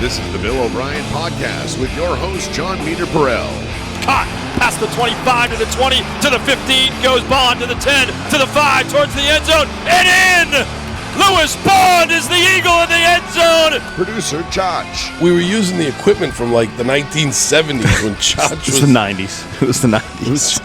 This is the Bill O'Brien Podcast with your host, John Meterparel. Caught past the 25 to the 20 to the 15, goes Bond to the 10 to the 5 towards the end zone and in. Lewis Bond is the Eagle in the end zone. Producer Ciaccio. We were using the equipment from like the 1970s when Ciaccio was... It was the 90s. It was the 90s.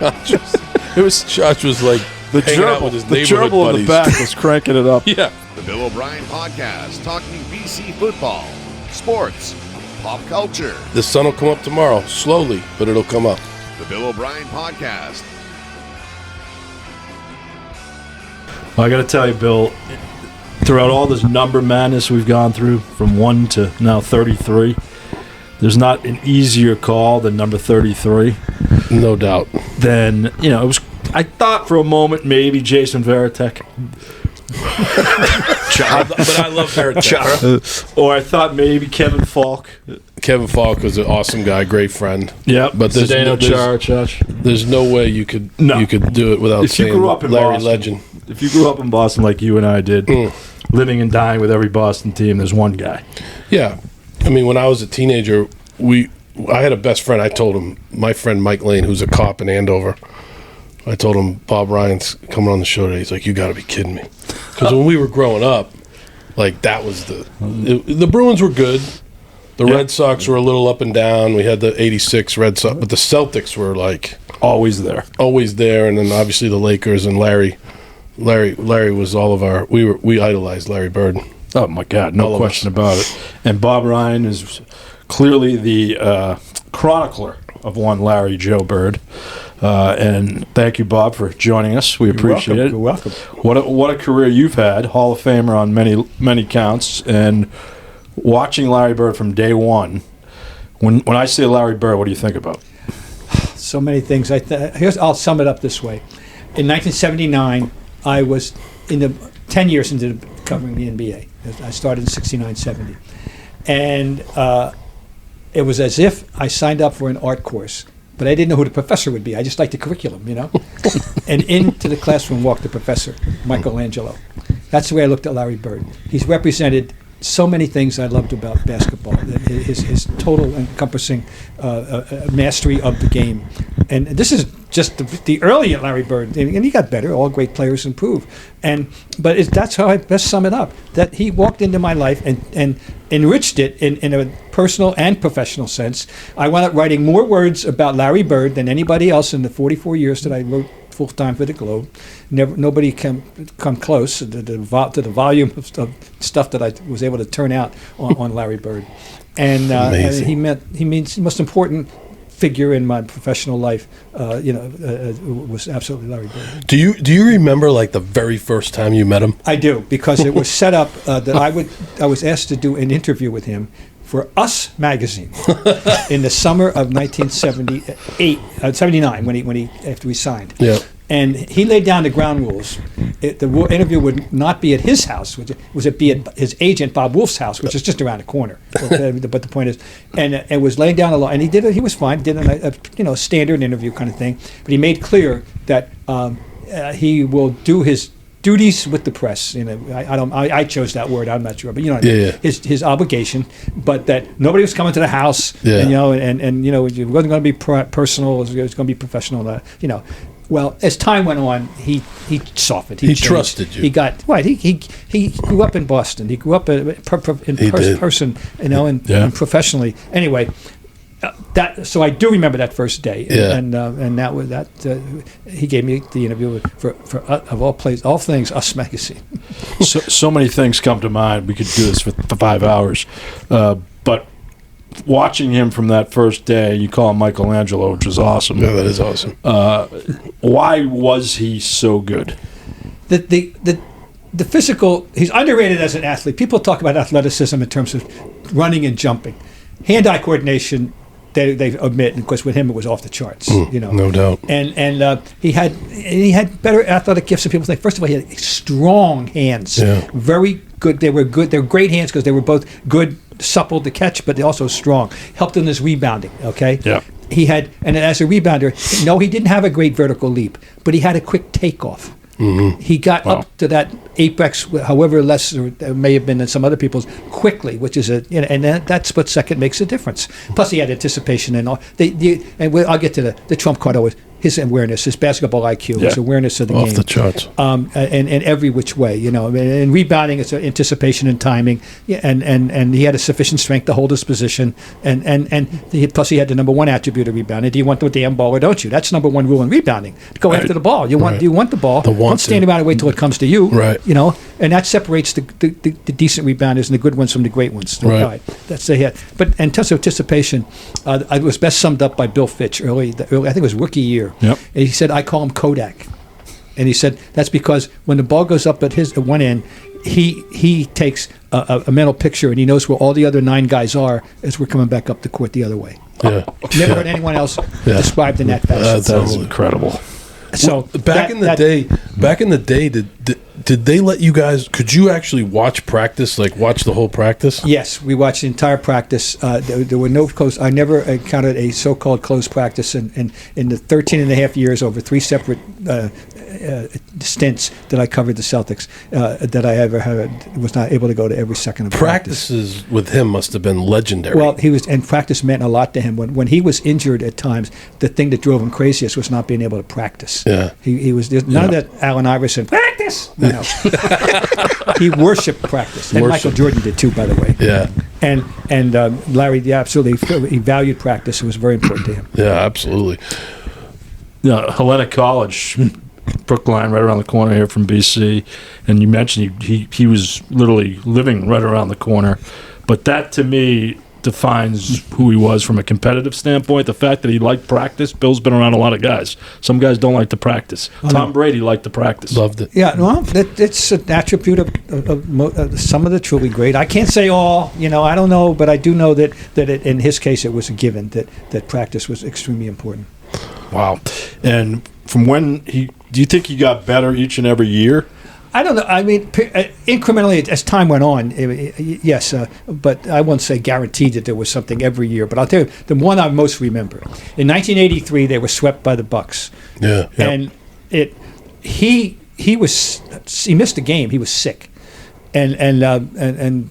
Ciaccio was like the hanging out with his neighborhood gerbil buddies. in the back was cranking it up. Yeah. The Bill O'Brien Podcast, talking BC football, sports, pop culture. The sun will come up tomorrow, slowly, but it'll come up. The Bill O'Brien Podcast. Well, I got to tell you, Bill, throughout all this number madness we've gone through, from 1 to now 33, there's not an easier call than number 33. No doubt. Then, it was, I thought for a moment maybe Jason Varitek. But I love Meterparel. Or I thought maybe Kevin Falk. Kevin Falk was an awesome guy, great friend. Yeah, but there's no way you could do it without saying Larry Boston, Legend. If you grew up in Boston like you and I did, living and dying with every Boston team, there's one guy. Yeah. I mean, when I was a teenager, I had a best friend. I told him, my friend Mike Lane, who's a cop in Andover, I told him, Bob Ryan's coming on the show today. He's like, you got to be kidding me. Because when we were growing up, like, that was the Bruins were good. The Red Sox were a little up and down. We had the 86 Red Sox, but the Celtics were, like... Always there. And then, obviously, the Lakers and Larry was all of our... We idolized Larry Bird. Oh, my God. No question about it. And Bob Ryan is clearly the chronicler of one Larry Joe Bird. And thank you, Bob, for joining us. We appreciate it. You're welcome. What a career you've had. Hall of Famer on many counts. And watching Larry Bird from day one, when I say Larry Bird, what do you think about? So many things. I'll sum it up this way. In 1979, I was 10 years into covering the NBA. I started in 69-70. And it was as if I signed up for an art course. But I didn't know who the professor would be. I just liked the curriculum, And into the classroom walked the professor, Michelangelo. That's the way I looked at Larry Bird. He's represented so many things I loved about basketball. His total encompassing mastery of the game. And this is just the early Larry Bird. And he got better. All great players improve. But that's how I best sum it up. That he walked into my life and enriched it in a personal and professional sense. I wound up writing more words about Larry Bird than anybody else in the 44 years that I wrote full-time for the Globe. Nobody can come close to the volume of stuff that I was able to turn out on Larry Bird. And he means the most important figure in my professional life, was absolutely Larry Bird. Do you remember like the very first time you met him? I do, because it was set up that I was asked to do an interview with him for Us magazine in the summer of 1979 after we signed. Yeah. And he laid down the ground rules. The interview would not be at his house, which would be at his agent Bob Wolf's house, which is just around the corner. But the point is, and it was laying down the law. And he did it. He was fine. Did a standard interview kind of thing. But he made clear that he will do his duties with the press. I chose that word. I'm not sure, but his obligation. But that nobody was coming to the house. Yeah. And it wasn't going to be personal. It was going to be professional. Well, as time went on, he softened. He trusted you. He got right. He grew up in Boston. He grew up in person, and professionally. Anyway, so I do remember that first day, and that was that. He gave me the interview for of all things, Us magazine. So many things come to mind. We could do this for 5 hours, but. Watching him from that first day, you call him Michelangelo, which is awesome. Yeah, that is awesome. Why was he so good? The physical, he's underrated as an athlete. People talk about athleticism in terms of running and jumping. Hand-eye coordination, they admit, and of course with him it was off the charts. No doubt. And he had better athletic gifts than people think. First of all, he had strong hands. Yeah. Very good. They were good. They were great hands because they were both good, supple to catch, but also strong. Helped in his rebounding. Okay. Yeah. He had, and as a rebounder, no, he didn't have a great vertical leap, but he had a quick takeoff. He got up to that apex, however less there may have been than some other people's, quickly, which is and that split second makes a difference. Plus, he had anticipation and all. I'll get to the trump card always. His awareness, his basketball IQ, his awareness of the game. Off the charts. And every which way, and rebounding is anticipation and timing, and he had a sufficient strength to hold his position, plus he had the number one attribute of rebounding. Do you want the damn ball or don't you? That's number one rule in rebounding. Go after the ball. Do you want the ball? Don't stand around and wait till it comes to you. Right. And that separates the decent rebounders and the good ones from the great ones. Right. That's the hit. But in terms of anticipation, it was best summed up by Bill Fitch early. I think it was rookie year. Yep. And he said, I call him Kodak. And he said, that's because when the ball goes up at one end, he takes a mental picture and he knows where all the other 9 guys are as we're coming back up the court the other way. Yeah. Never heard anyone else described in that fashion. That's incredible. So back in the day, did they let you guys? Could you actually watch practice? Like watch the whole practice? Yes, we watched the entire practice. There were no closed. I never encountered a so-called closed practice in the 13 and a half years over 3 separate stints that I covered the Celtics that I ever had. Was not able to go to every second of practice. Practices with him must have been legendary. Well, and practice meant a lot to him. When he was injured at times, the thing that drove him craziest was not being able to practice. Yeah, he was none of that Allen Iverson practice. No. He worshipped practice, and Michael Jordan did too, by the way. Yeah, and Larry, absolutely, he valued practice. It was very important to him. Yeah, absolutely. Hellenic College, Brookline, right around the corner here from BC, and you mentioned he was literally living right around the corner, but that to me defines who he was from a competitive standpoint. The fact that he liked practice. Bill's been around a lot of guys. Some guys don't like to practice. Tom Brady liked to practice. Loved it. Yeah, well, it's an attribute of some of the truly great. I can't say all. I don't know, but I do know that in his case it was a given that practice was extremely important. Wow. And from when do you think he got better each and every year? I don't know. I mean, incrementally as time went on, yes, but I won't say guaranteed that there was something every year. But I'll tell you, the one I most remember in 1983, they were swept by the Bucks. Yeah, and he missed a game. He was sick, and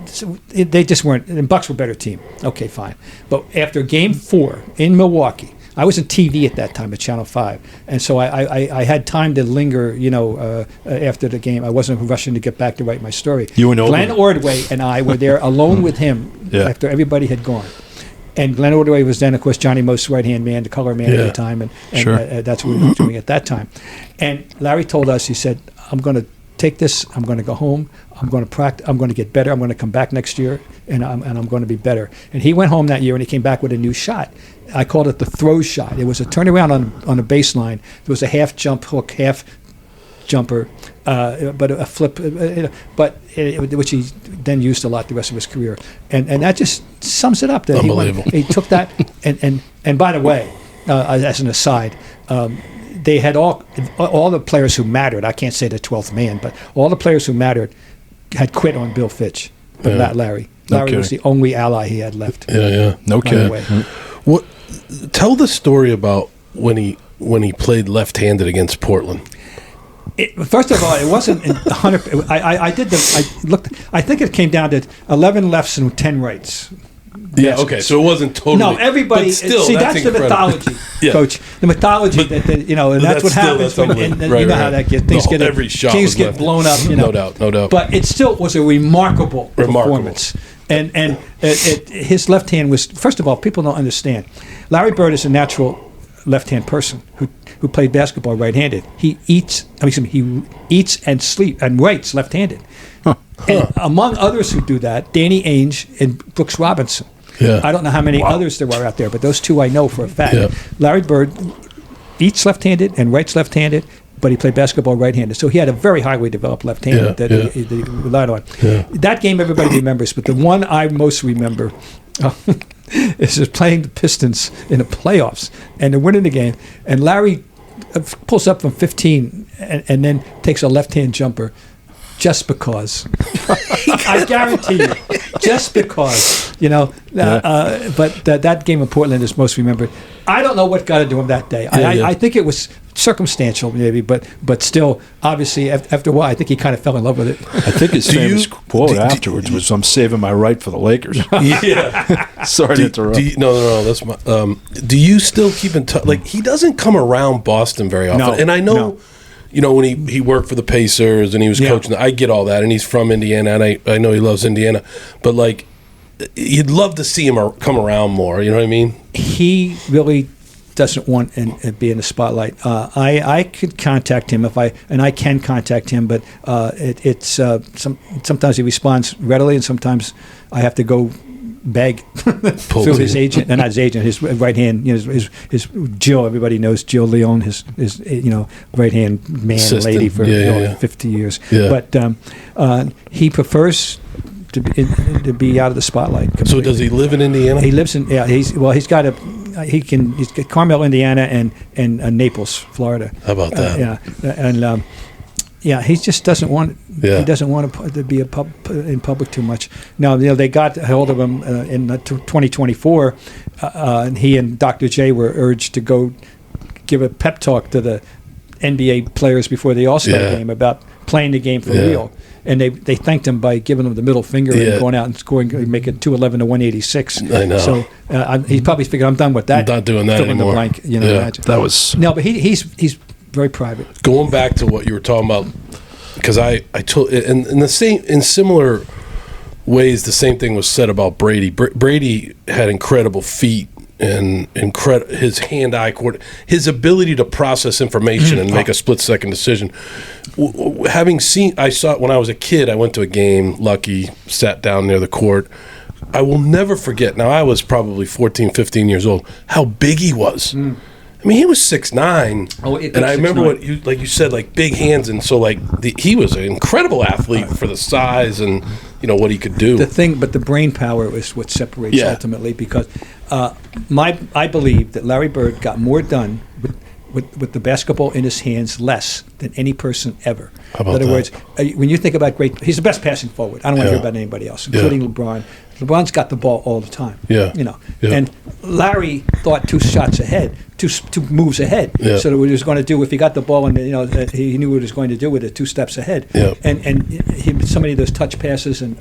so they just weren't. And Bucks were a better team. Okay, fine. But after Game 4 in Milwaukee. I was on TV at that time at Channel 5, and so I had time to linger, after the game. I wasn't rushing to get back to write my story. You and Glenn Ordway and I were there alone with him after everybody had gone. And Glenn Ordway was then, of course, Johnny Most's right-hand man, the color man at the time, and that's what we were doing at that time. And Larry told us, he said, I'm going to take this, I'm going to go home, I'm going to practice, I'm going to get better, I'm going to come back next year, and I'm going to be better. And he went home that year, and he came back with a new shot. I called it the throw shot. It was a turnaround on a baseline. There was a half jump hook, half jumper, but a flip, which he then used a lot the rest of his career. And that just sums it up. That he took that, and by the way, as an aside, they had all the players who mattered. I can't say the 12th man, but all the players who mattered had quit on Bill Fitch, but not Larry. Larry was the only ally he had left. Yeah. No kidding. What? Tell the story about when he played left-handed against Portland. First of all, it wasn't 100. I looked. I think it came down to 11 lefts and 10 rights. Yeah. Okay. So it wasn't totally. No, everybody. Still, see, that's the mythology, Coach. The mythology that and that's what happens. You know how that gets. Things get blown up. No doubt. But it still was a remarkable performance. And his left hand was, first of all, people don't understand. Larry Bird is a natural left-hand person who played basketball right-handed. He eats and sleeps and writes left-handed. And among others who do that, Danny Ainge and Brooks Robinson. Yeah. I don't know how many others there were out there, but those two I know for a fact. Yeah. Larry Bird eats left-handed and writes left-handed, but he played basketball right-handed. So he had a very highly developed left-handed that he relied on. Yeah. That game everybody remembers, but the one I most remember is just playing the Pistons in the playoffs, and they're winning the game, and Larry pulls up from 15 and then takes a left-hand jumper just because. I guarantee you, just because, but that game in Portland is most remembered. I don't know what got into him that day. I think it was circumstantial, maybe, but still, obviously, after a while, I think he kind of fell in love with it. I think his famous quote afterwards was, "I'm saving my right for the Lakers." Yeah. Sorry to interrupt. No. That's my. Do you still keep in touch? Like, he doesn't come around Boston very often, No, and I know. no. When he worked for the Pacers and he was coaching, I get all that, and he's from Indiana, and I know he loves Indiana, but like, you'd love to see him come around more. You know what I mean? He really doesn't want to be in the spotlight. I could contact him I can contact him, but sometimes he responds readily, and sometimes I have to go beg through his agent, and not his agent, his right hand, his Jill. Everybody knows Jill Leon, his right hand man, assistant. lady for 50 years. Yeah. But he prefers to be out of the spotlight. Completely. So does he live in Indiana? He lives in he's got Carmel, Indiana, and Naples, Florida. How about that? He just doesn't want. Yeah. He doesn't want to be in public too much. Now, they got a hold of him in 2024, and he and Dr. J were urged to go give a pep talk to the NBA players before the All-Star game about playing the game for real. And they thanked him by giving him the middle finger and going out and scoring, make it 211 to 186. I know. So he probably figured, I'm done with that. I'm not doing that Fill in the anymore. blank, imagine. That was No, but he's very private. Going back to what you were talking about, because I told in similar ways, the same thing was said about Brady. Brady had incredible feet and his hand-eye coordination, his ability to process information and make a split-second decision. Having seen, I saw it when I was a kid. I went to a game, lucky, sat down near the court. I will never forget. Now, I was probably 14, 15 years old, how big he was. I mean, he was 6'9", and I remember what you said, like big hands, and so he was an incredible athlete for the size and what he could do. But the brain power is what separates ultimately, because I believe that Larry Bird got more done with the basketball in his hands less than any person ever. How about in other that? words, when you think about he's the best passing forward. I don't want to hear about anybody else, including LeBron. LeBron's got the ball all the time. And Larry thought two shots ahead, two moves ahead. So that what he was going to do if he got the ball and he knew what he was going to do with it 2 steps ahead. And so many of those touch passes and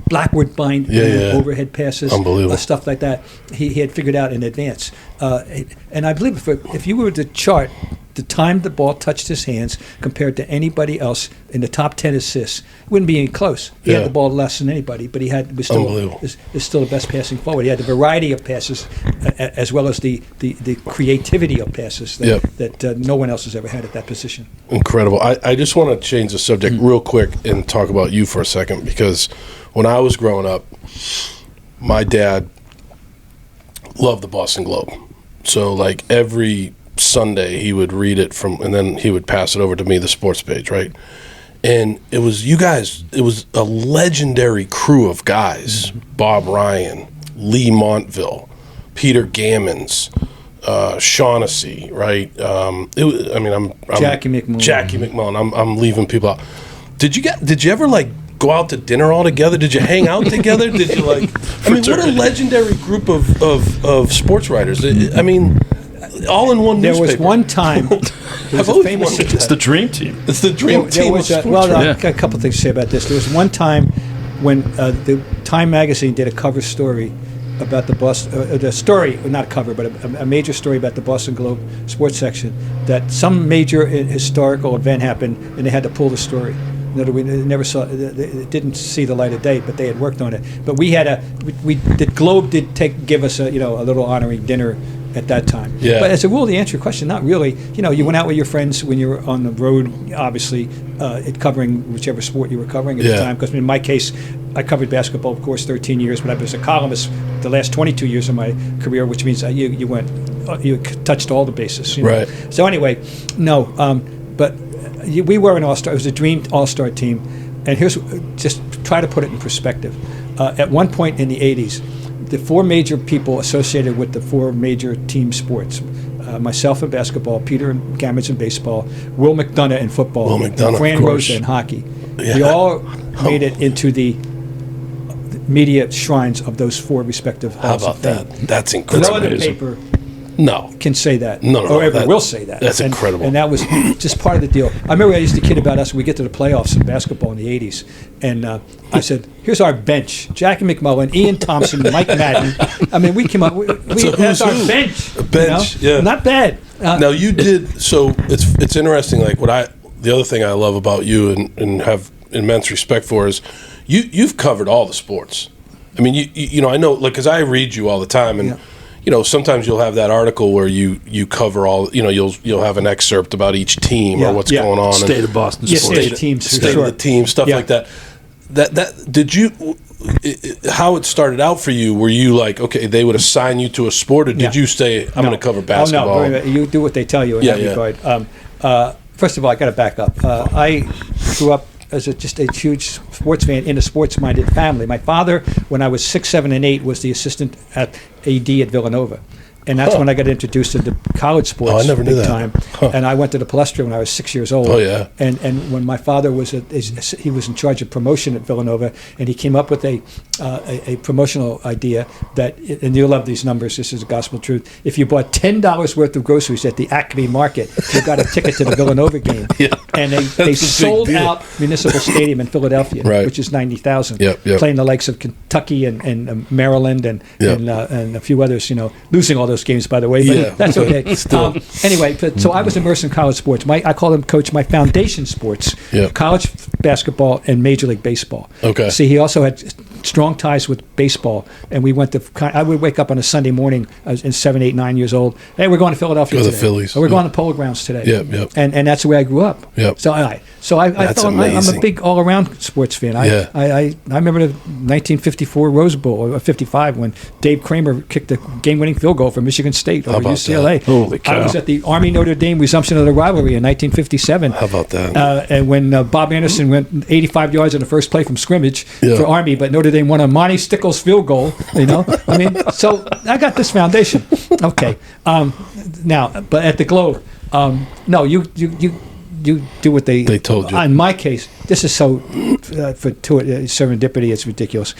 backward bind overhead passes, unbelievable stuff like that. He had figured out in advance. And I believe if you were to chart the time the ball touched his hands compared to anybody else in the top 10 assists, it wouldn't be any close. He had the ball less than anybody, but was still the best passing forward. He had the variety of passes as well as the creativity of passes that no one else has ever had at that position. Incredible. I just want to change the subject real quick and talk about you for a second, because when I was growing up, my dad loved the Boston Globe. So every Sunday he would read it and then he would pass it over to me, the sports page, right? And it was a legendary crew of guys. Bob Ryan, Lee Montville, Peter Gammons, Shaughnessy, right? Jackie McMullen. I'm leaving people out. Did you ever go out to dinner all together? Did you hang out together? Did you what a legendary group of sports writers. I mean, all in one newspaper. There was one time. It's the dream team. It's the dream team. A couple things to say about this. There was one time when the Time magazine did a cover story about the Boston, the story, not a cover, but a major story about the Boston Globe sports section, that some major historical event happened and they had to pull the story. It didn't see the light of day, but they had worked on it. But the Globe did give us a little honoring dinner at that time. Yeah. But as a rule, to answer your question, not really. You went out with your friends when you were on the road, obviously, covering whichever sport you were covering at the time. Because in my case, I covered basketball, of course, 13 years, but I was a columnist the last 22 years of my career, which means you touched all the bases. Right. So anyway, no, but we were an all-star. It was a dream all-star team. And here's, just try to put it in perspective. At one point in the 80s, the 4 major people associated with the 4 major team sports, myself in basketball, Peter Gammons in baseball, Will McDonough in football, and Fran Rosa in hockey. Yeah. made it into the media shrines of those 4 respective How halls about of fame. that? That's incredible. No other paper No. can say that, No, or ever that- will say that. that's And- incredible. And that was just part of the deal. I remember I used to kid about us when we get to the playoffs in basketball in the 80s, and I said, here's our bench: Jackie McMullen, Ian Thompson, Mike Madden. I mean, we came up, that's our who? bench. A bench, yeah. Not bad. Now you did, so it's interesting, like the other thing I love about you and have immense respect for is you've covered all the sports. I mean, you know, I know, like, because I read you all the time, and you know, sometimes you'll have that article where you cover all, you know, you'll have an excerpt about each team or what's going on. State of Boston Yes, sports. state of teams, for State sure. of the team, stuff like that. That did you? How it started out for you? Were you like, okay, they would assign you to a sport, or did you say, I'm going to cover basketball? Oh, no, you do what they tell you in that regard. First of all, I got to back up. I grew up as just a huge sports fan in a sports-minded family. My father, when I was 6, 7, and 8, was the assistant at AD at Villanova. And that's when I got introduced into college sports. Oh, I never knew big that. time. And I went to the Palestra when I was 6 years old. Oh, yeah. And when my father was he was in charge of promotion at Villanova, and he came up with a promotional idea that, and you'll love these numbers, this is the gospel truth. If you bought $10 worth of groceries at the Acme Market, you got a ticket to the Villanova game. And they a big sold deal. out Municipal Stadium in Philadelphia, which is 90,000, playing the likes of Kentucky and Maryland and a few others, you know, losing all those games, by the way, but that's okay. Anyway, so I was immersed in college sports. I call them, Coach, my foundation sports, college basketball and Major League Baseball. Okay. See, he also had strong ties with baseball, and we went to, I would wake up on a Sunday morning, I was in 7, 8, 9 years old. Hey, we're going to Philadelphia today. The Phillies. Or we're going to Polo Grounds today. Yep. And that's the way I grew up. Yep. So I That's thought I'm amazing. a big all-around sports fan. I remember the 1954 Rose Bowl, or 55, when Dave Kramer kicked the game-winning field goal for Michigan State over about UCLA. that? Holy cow. I was at the Army-Notre Dame resumption of the rivalry in 1957. How about that? And when Bob Anderson went 85 yards on the first play from scrimmage for Army, but Notre Dame won a Monty Stickles field goal, you know? I mean, so I got this foundation. Okay. Now, but at the Globe, no, you do what they told you. In my case, this is so serendipity, it's ridiculous.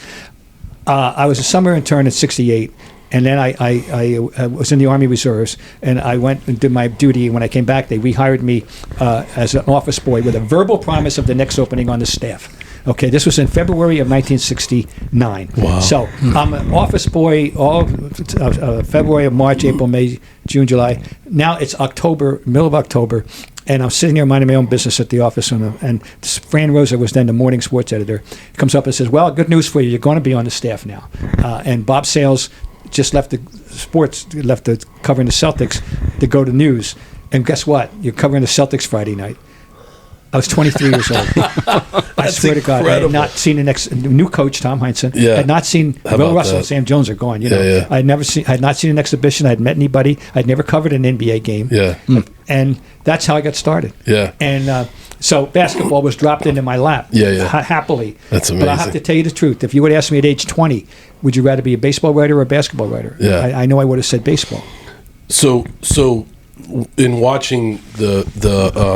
I was a summer intern at 68, and then I was in the Army Reserves, and I went and did my duty. When I came back, they rehired me as an office boy with a verbal promise of the next opening on the staff. Okay, this was in February of 1969. Wow. So I'm an office boy all February, March, April, May, June, July. Now it's October, middle of October, and I'm sitting here minding my own business at the office, and Fran Rosa was then the morning sports editor. Comes up and says, "Well, good news for you. You're going to be on the staff now." And Bob Sales just left the covering the Celtics to go to news. And guess what? You're covering the Celtics Friday night. I was 23 years old. I swear to God, I had not seen the next new coach, Tom Heinsohn. I had not seen Bill Russell and Sam Jones are gone. You know, I had not seen an exhibition. I had met anybody. I'd never covered an NBA game. And that's how I got started. And so basketball was dropped into my lap. Happily. That's amazing. But I have to tell you the truth. If you would ask me at age 20, would you rather be a baseball writer or a basketball writer? I know I would have said baseball. So in watching the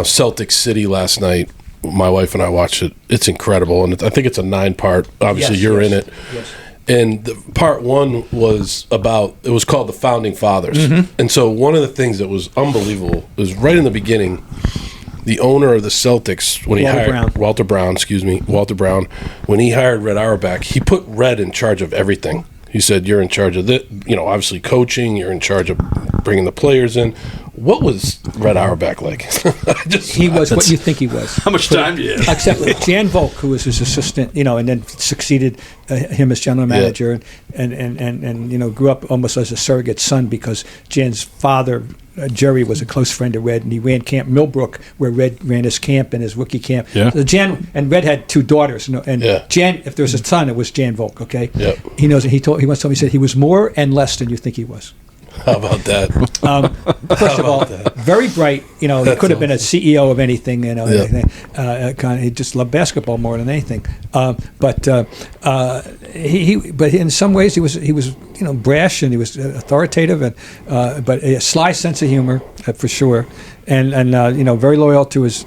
Celtics City last night, my wife and I watched it. It's incredible, and I think it's a 9-part. Obviously, you're in it. Yes. And part 1 was it was called The Founding Fathers. And so one of the things that was unbelievable was right in the beginning, the owner of the Celtics, when he hired Walter Brown, when he hired Red Auerbach, he put Red in charge of everything. He said, "You're in charge of this, obviously coaching. You're in charge of bringing the players in." What was Red Auerbach like? He was what you think he was. How much time do you have? Except Jan Volk, who was his assistant, and then succeeded him as general manager, and grew up almost as a surrogate son because Jan's father, Jerry, was a close friend of Red, and he ran Camp Millbrook, where Red ran his camp and his rookie camp. So Jan and Red had 2 daughters, and Jan, if there was a son, it was Jan Volk. Okay, he knows. He once told me, he said he was more and less than you think he was. How about that? First of all, very bright. He could have been a CEO of anything. He just loved basketball more than anything. But in some ways he was brash, and he was authoritative, and but a sly sense of humor for sure, and very loyal to his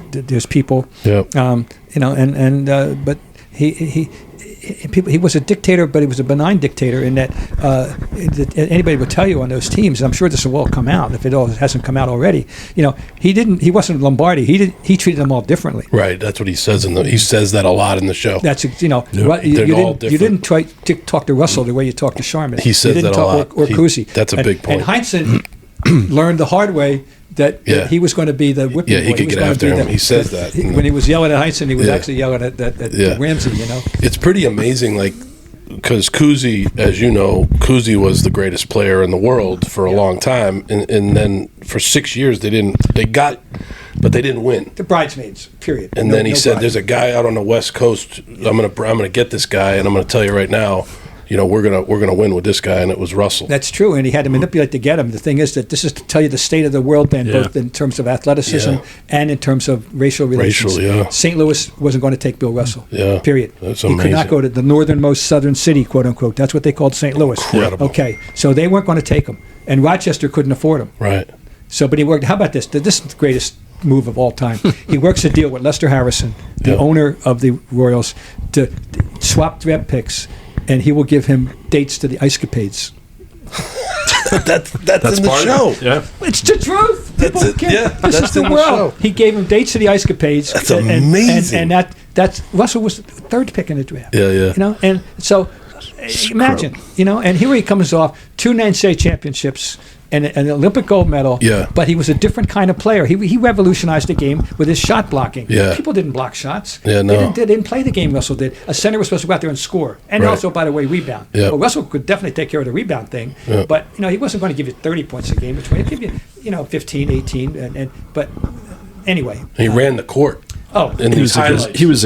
people. But he was a dictator, but he was a benign dictator in that anybody would tell you on those teams. And I'm sure this will all come out if it all hasn't come out already. He wasn't Lombardi. He treated them all differently. Right. That's what he says he says that a lot in the show. That's you didn't try to talk to Russell the way you talk to Sharman. He says that a lot. Or Cousy. That's a big point. And Heinsohn learned the hard way that he was going to be the whipping boy. He could get after him. He says that. When he was yelling at Heinsohn, he was actually yelling at Ramsey, It's pretty amazing, because Cousy, as you know, Cousy was the greatest player in the world for a long time, and then for 6 years they didn't win. The bridesmaids, period. And then he said, "There's a guy out on the West Coast. I'm gonna get this guy, and I'm gonna tell you right now, we're gonna win with this guy," and it was Russell. That's true, and he had to manipulate to get him. The thing is that this is to tell you the state of the world, then, both in terms of athleticism and in terms of racial relations. St. Louis wasn't going to take Bill Russell. Period. That's amazing. He could not go to the northernmost southern city, quote unquote. That's what they called St. Louis. Incredible. Okay, so they weren't going to take him, and Rochester couldn't afford him. Right. So, but he worked. How about this? This is the greatest move of all time. He works a deal with Lester Harrison, the owner of the Royals, to swap draft picks, and he will give him dates to the Ice Capades. that's in the show. Yeah, it's the truth. This is the world. He gave him dates to the Ice Capades. That's amazing. And that's Russell was the third pick in the draft. Yeah. And so imagine, and here he comes off 2 NCAA championships and an Olympic gold medal. Yeah. But he was a different kind of player. He revolutionized the game with his shot blocking. Yeah. People didn't block shots. Yeah, no. They didn't play the game Russell did. A center was supposed to go out there and score. And also, by the way, rebound. Yeah. Well, Russell could definitely take care of the rebound thing. Yeah. But, he wasn't going to give you 30 points a game. He'd give you, 15, 18. But anyway. He ran the court. And he was a gazelle. He was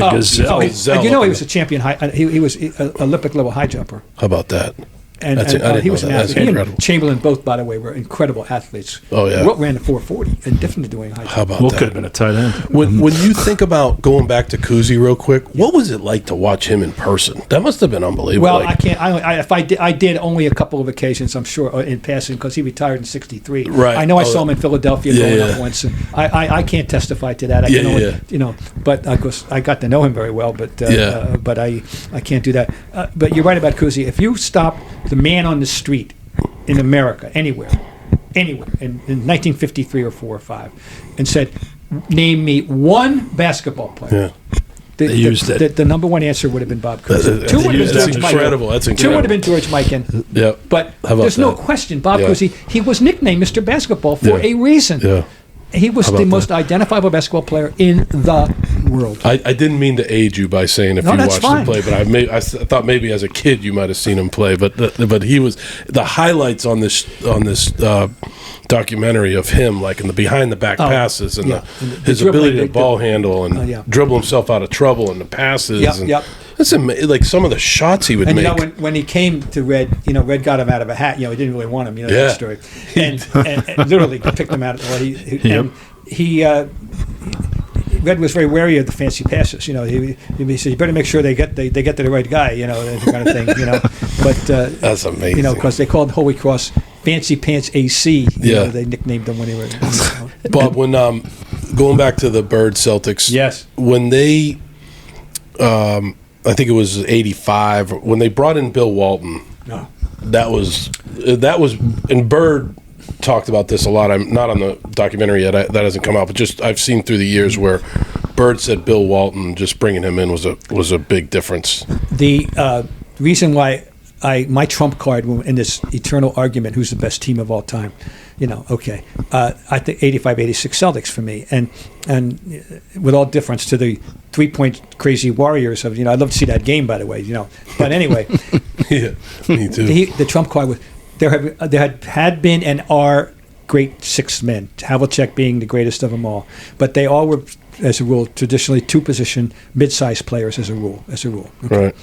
a champion. He was an Olympic level high jumper. How about that? And he was an athlete. He and Chamberlain both, by the way, were incredible athletes. Oh, yeah. Wilt ran the 440 and different to doing high jump. How about Wilt that? could have been a tight end. When you think about going back to Cousy real quick, what was it like to watch him in person? That must have been unbelievable. Well, I can't. I did only a couple of occasions, I'm sure, in passing, because he retired in '63. Right. I know I saw him in Philadelphia going up once, and I can't testify to that. I can only, but of course I got to know him very well, but I can't do that. But you're right about Cousy. If you stop the man on the street in America, anywhere, in 1953 or 4 or 5, and said, "Name me one basketball player." Yeah. The number one answer would have been Bob Cousy. Two would have been George Mikan. That's incredible. Two would have been George Mikan. Yeah. But there's no question, Bob Cousy, he was nicknamed Mr. Basketball for a reason. Yeah. He was the most identifiable basketball player in the world. I didn't mean to age you by saying if you watched him play, but I thought maybe as a kid you might have seen him play. But he was the highlights on this documentary of him, like in the behind the back passes and his ability to ball handle and dribble himself out of trouble and the passes. It's amazing. Like some of the shots he would make. And when he came to Red, Red got him out of a hat. He didn't really want him. That story. And literally picked him out of Red was very wary of the fancy passes. He said, "You better make sure they get to the right guy." That kind of thing. But that's amazing. Because they called Holy Cross Fancy Pants AC. They nicknamed them when they were. Bob, when going back to the Bird Celtics, when they, I think it was '85 when they brought in Bill Walton. No. That was, and Bird talked about this a lot. I'm not on the documentary yet. That hasn't come out, but just I've seen through the years where Bird said Bill Walton, just bringing him in was a big difference. The reason why my trump card in this eternal argument, who's the best team of all time, I think 85-86 Celtics for me, and with all difference to the 3-point crazy Warriors of I'd love to see that game, by the way, but anyway. Yeah, me too. The trump card was there had been and are great six men, Havlicek being the greatest of them all, but they all were, as a rule, traditionally two-position mid-sized players as a rule. Okay. Right.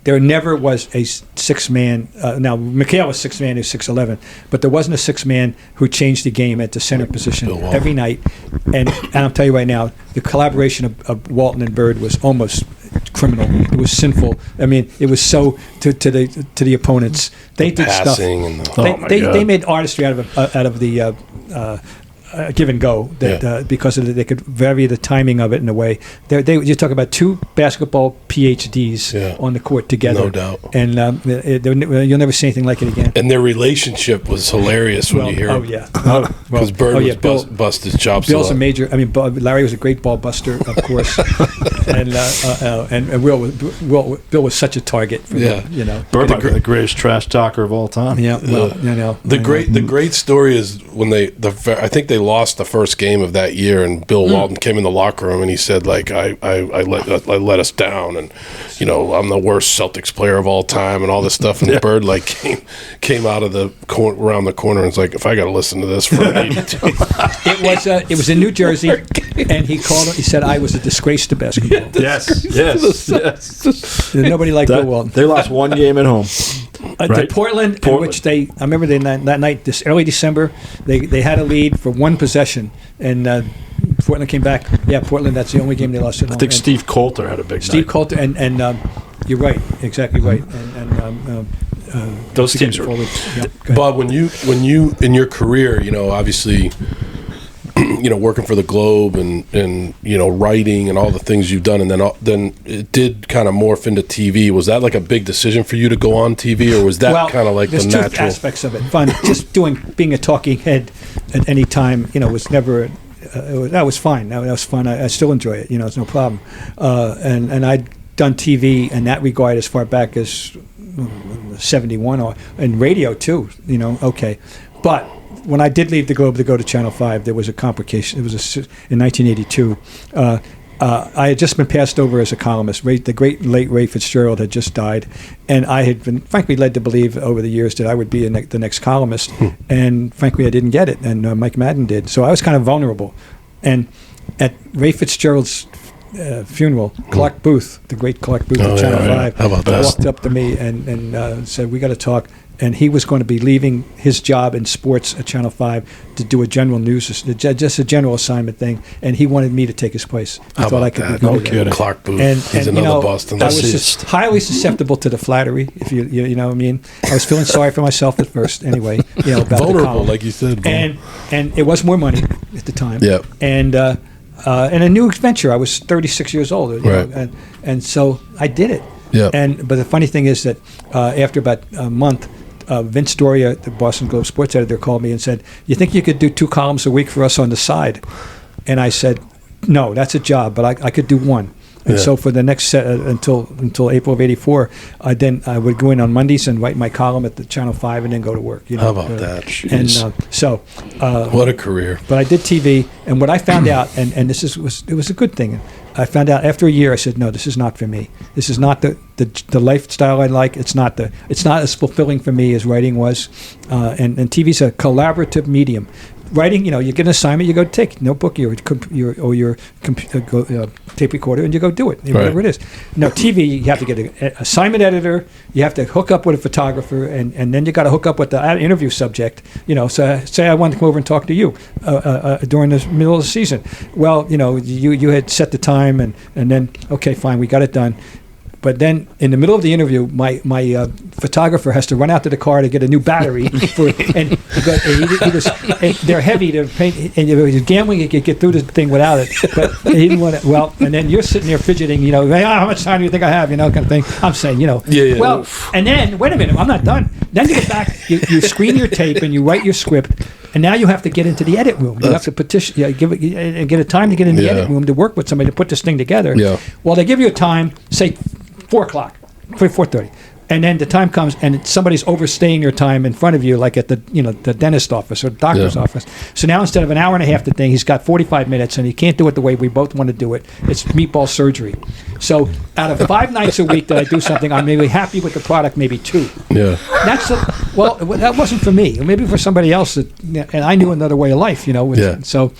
There never was a six-man. Now, McHale was six-man, who's 6'11", but there wasn't a six-man who changed the game at the center position every night. And I'll tell you right now, the collaboration of Walton and Bird was almost criminal. It was sinful. I mean, it was so to the opponents. They did stuff. And they made artistry out of the give and go that because they could vary the timing of it in a way. You talk about two basketball PhDs on the court together, no doubt, and you'll never see anything like it again. And their relationship was hilarious when you hear. Oh yeah, because Bird was bust his chops. Bill's a major. I mean, Larry was a great ball buster, of course, and Bill was such a target. For Bird might be the greatest trash talker of all time. Yeah, the great story is when I think they lost the first game of that year, and Bill Walton came in the locker room and he said, like, I let us down, and I'm the worst Celtics player of all time, and all this stuff. And Bird like came out of the around the corner and was like, if I got to listen to this for an 82. It was in New Jersey, and he called. He said I was a disgrace to basketball. Yes. Nobody liked Bill Walton. They lost one game at home. To Portland, in which I remember that night, this early December, they had a lead for one possession, and Portland came back. Yeah, Portland. That's the only game they lost at home. I think Steve Coulter had a big night. Coulter, and you're right, exactly right. And those teams are. Bob, when you in your career, obviously, working for the Globe and writing and all the things you've done, and then it did kind of morph into TV. Was that like a big decision for you to go on TV, or was that kind of like the natural? There's two aspects of it. Fun, just being a talking head at any time, was never. That was fine. That was fun. I still enjoy it. It's no problem. And I'd done TV in that regard as far back as 71, and radio too. Okay, but when I did leave the Globe to go to Channel 5, there was a complication. It was in 1982. I had just been passed over as a columnist. The great late Ray Fitzgerald had just died, and I had been frankly led to believe over the years that I would be the next columnist, and frankly I didn't get it, and Mike Madden did. So I was kind of vulnerable. And at Ray Fitzgerald's funeral, Clark Booth, the great Clark Booth at Channel 5, How about that? walked up to me and said, "We got to talk." And he was going to be leaving his job in sports at Channel 5 to do a general news, just a general assignment thing, and he wanted me to take his place. I thought I could be good at that. Clark Booth, he's another Boston. I was just highly susceptible to the flattery, if you know what I mean. I was feeling sorry for myself at first, anyway. About vulnerable, the column. like you said. And it was more money at the time. Yeah. And a new adventure. I was 36 years old, right. And so I did it. Yeah. But the funny thing is that after about a month, Vince Doria, the Boston Globe sports editor, called me and said, "You think you could do 2 columns a week for us on the side?" And I said, "No, that's a job, but I could do 1." And so for the next until April of '84, I would go in on Mondays and write my column at the Channel 5 and then go to work. How about that? Jeez. And what a career! But I did TV, and what I found out, and it was a good thing. I found out after a year. I said, "No, this is not for me. This is not the lifestyle I like. It's not as fulfilling for me as writing was." And TV's a collaborative medium. Writing, you get an assignment, you go take notebook, your tape recorder, and you go do it, whatever it is. No, TV, you have to get an assignment editor, you have to hook up with a photographer, and then you got to hook up with the interview subject. So say I want to come over and talk to you during the middle of the season. Well, you had set the time, and then okay, fine, we got it done. But then, in the middle of the interview, my photographer has to run out to the car to get a new battery, they're heavy to paint, and he was gambling he could get through the thing without it. But he didn't want it. Well, and then you're sitting there fidgeting, hey, how much time do you think I have, kind of thing. I'm saying, Well, and then wait a minute, I'm not done. Then you get back, you screen your tape and you write your script. And now you have to get into the edit room. You have to petition, get a time to get in the edit room to work with somebody to put this thing together. Yeah. Well, they give you a time, say 4:30, and then the time comes and somebody's overstaying your time in front of you, like at the dentist office or the doctor's office. So now instead of an hour and a half, he's got 45 minutes, and he can't do it the way we both want to do it. It's meatball surgery. So out of 5 nights a week that I do something, I'm maybe happy with the product, maybe 2. Yeah. That wasn't for me. Maybe for somebody else. And I knew another way of life, So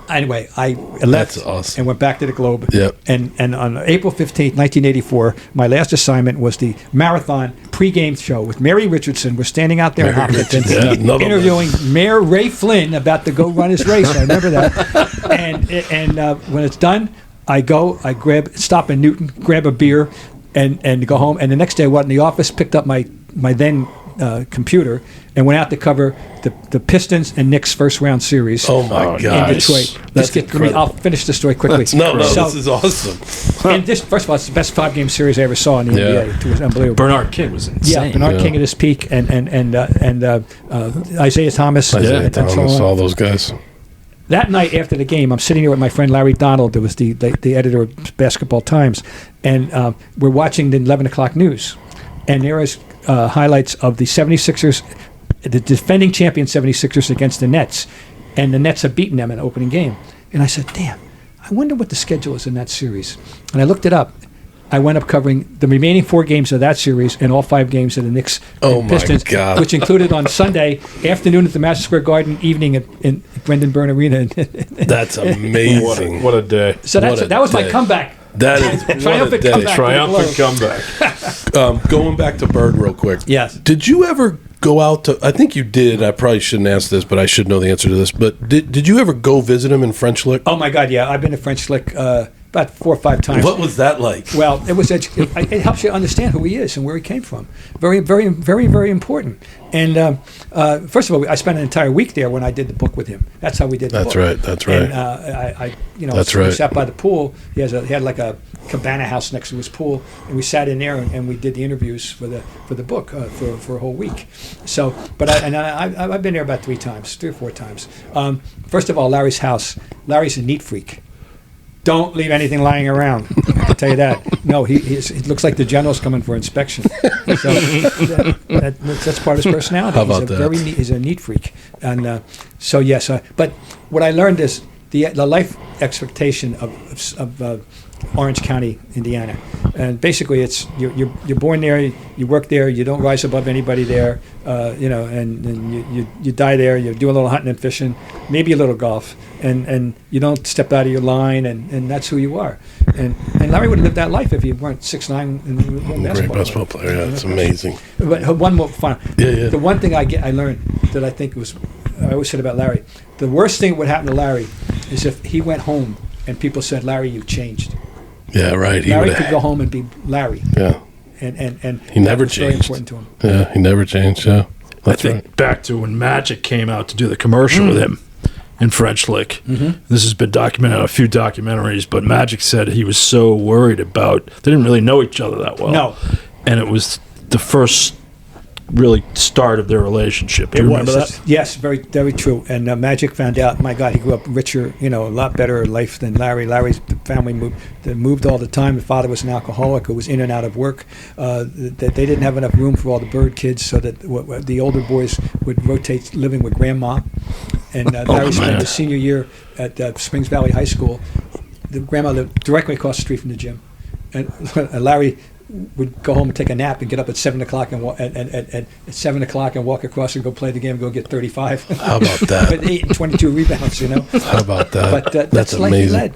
anyway, I left and went back to the Globe. Yep. And on April 15th, 1984, my last assignment was the marathon pregame show with Mary Richardson. We're standing out there in Hopkinton interviewing Mayor Ray Flynn about to go run his race. I remember that. And when it's done, I stop in Newton, grab a beer, and go home. And the next day I went in the office, picked up my then computer and went out to cover the Pistons and Knicks first round series. Oh my in gosh. Detroit. That's incredible. I'll finish the story quickly. No, So- this is awesome. and this, first of all, it's the best 5-game series I ever saw in the NBA. It was unbelievable. Bernard King was insane. Yeah, Bernard King at his peak, and Isaiah Thomas, Isaiah and so Thomas, on. all those guys. That night after the game, I'm sitting here with my friend Larry Donald, who was the editor of Basketball Times, and we're watching the 11 o'clock news. And there is highlights of the 76ers, the defending champion 76ers against the Nets. And the Nets have beaten them in the opening game. And I said, damn, I wonder what the schedule is in that series. And I looked it up. I went up covering the remaining 4 games of that series and all 5 games of the Knicks Oh, and my Pistons, God. which included on Sunday afternoon at the Madison Square Garden, evening in Brendan Byrne Arena. That's amazing. What a day. So What a that was my day. comeback. That is what a Triumphant day. comeback. Triumphant comeback. Going back to Bird real quick. Yes. Did you ever go out to? I think you did. I probably shouldn't ask this, but I should know the answer to this. But did you ever go visit him in French Lick? Oh my God, yeah, I've been to French Lick about 4 or 5 times. What was that like? Well, it helps you understand who he is and where he came from. Very, very, very, very important. And first of all, I spent an entire week there when I did the book with him. That's how we did the That's book. right. That's right. And I That's we right. sat by the pool. He had like a cabana house next to his pool, and we sat in there and we did the interviews for the book for a whole week. So, but I've been there about 3 or 4 times. First of all, Larry's house. Larry's a neat freak. Don't leave anything lying around. I'll tell you that. No, it looks like the general's coming for inspection. So that's part of his personality. How about that? He's a neat freak, and so yes. But what I learned is the life expectation of Orange County, Indiana, and basically it's you're born there, you work there, you don't rise above anybody there, and you die there. You do a little hunting and fishing, maybe a little golf, and you don't step out of your line, and that's who you are. And Larry would have lived that life if he weren't 6'9" and a Great basketball player. Yeah, it's amazing. But one more final. Yeah. The one thing I learned that I think I always said about Larry, the worst thing that would happen to Larry is if he went home and people said, "Larry, you changed." Yeah, right. Larry could go home and be Larry. Yeah. And He never that was very changed. important to him. Yeah, he never changed. Yeah, I that's think right. back to when Magic came out to do the commercial with him in French Lick. This has been documented in a few documentaries, but Magic said he was so worried about, they didn't really know each other that well. No. And it was the first really start of their relationship. Do you remember that? Yes, very, very true. And Magic found out, my God, he grew up richer, a lot better life than Larry. Larry's family moved all the time. The father was an alcoholic who was in and out of work. That they didn't have enough room for all the Bird kids, so that the older boys would rotate living with grandma. And Larry spent his senior year at Springs Valley High School. The grandma lived directly across the street from the gym. And Larry would go home and take a nap and get up at 7 o'clock and at 7 o'clock and walk across and go play the game and go get 35. How about that? With 8 and 22 rebounds, How about that? But that's the life he amazing. led.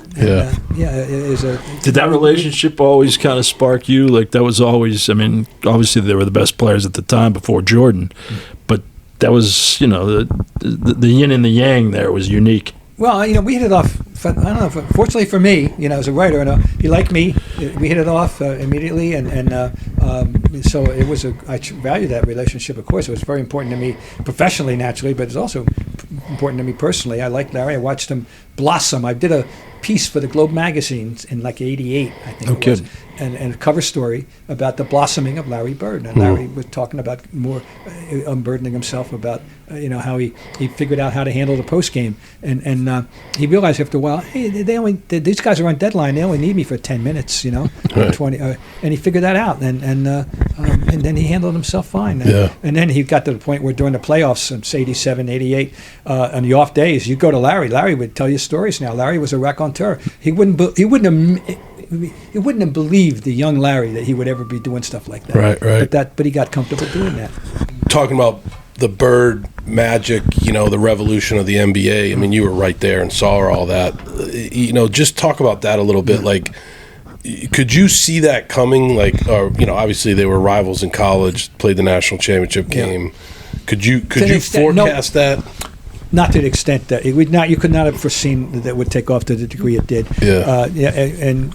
Yeah. It is a. Did that relationship always kind of spark you? Like that was always, I mean, obviously they were the best players at the time before Jordan, but that was, the yin and the yang there was unique. Well, we hit it off. I don't know. Fortunately for me, as a writer, and he liked me. We hit it off immediately, and so it was I value that relationship. Of course, it was very important to me professionally, naturally, but it's also important to me personally. I liked Larry. I watched him blossom. I did a piece for the Globe magazine in like '88, I think. No it was. kidding. And a cover story about the blossoming of Larry Bird. And Larry was talking about more unburdening himself about how he figured out how to handle the post game, and he realized after a while, hey, these guys are on deadline. They only need me for 10 minutes, Right. 20, and he figured that out, and then he handled himself fine. Yeah. And then he got to the point where during the playoffs, in 87, 88, on the off days, you go to Larry. Larry would tell you stories. Now Larry was a raconteur. He wouldn't have believed the young Larry that he would ever be doing stuff like that. Right. But he got comfortable doing that. Talking about the Bird Magic, the revolution of the NBA. I mean, you were right there and saw all that. Just talk about that a little bit. Like, could you see that coming? Like, obviously they were rivals in college, played the national championship game. Could you forecast that? Not to the extent that it would not. You could not have foreseen that it would take off to the degree it did. Yeah. And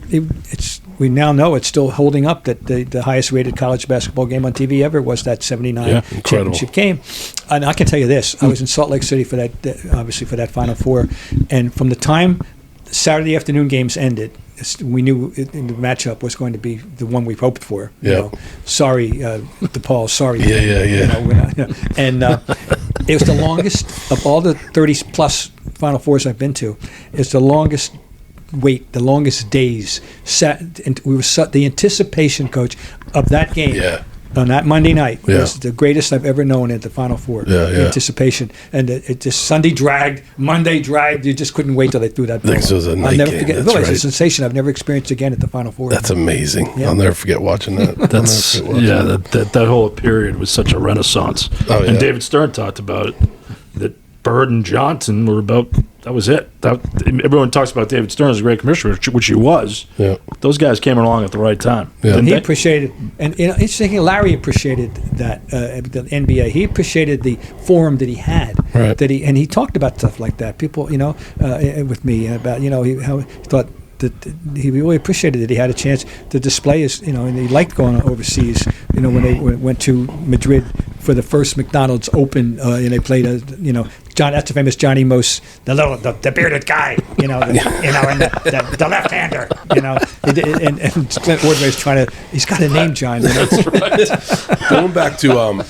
it's we now know it's still holding up. That the highest rated college basketball game on TV ever was that '79 championship game. And I can tell you this: I was in Salt Lake City for that, obviously for that Final Four, and from the time Saturday afternoon games ended, we knew the matchup was going to be the one we hoped for. Sorry, DePaul. Sorry. And it was the longest of all the 30-plus Final Fours I've been to. It's the longest wait, the longest days. And we were the anticipation, Coach, of that game. On that Monday night was the greatest I've ever known at the Final Four. The anticipation, and it just Sunday dragged, Monday dragged. You just couldn't wait till they threw that ball. It was a night I'll never game. forget. That's It's a sensation I've never experienced again at the Final Four. That's amazing. I'll never forget watching that. That whole period was such a renaissance. And David Stern talked about it. That Bird and Johnson were about. That was it. Everyone talks about David Stern as a great commissioner, which he was. Yeah. Those guys came along at the right time. And he appreciated, and interesting, Larry appreciated that the NBA. He appreciated the forum that he had. Right. And he talked about stuff like that. People, with me about how he thought that he really appreciated that he had a chance to display his, and he liked going overseas. When they went to Madrid for the first McDonald's Open, and they played John. That's the famous Johnny Most, the bearded guy, and the left-hander, and Clint Ordway's trying to. He's got a name, John. That's right. Going back to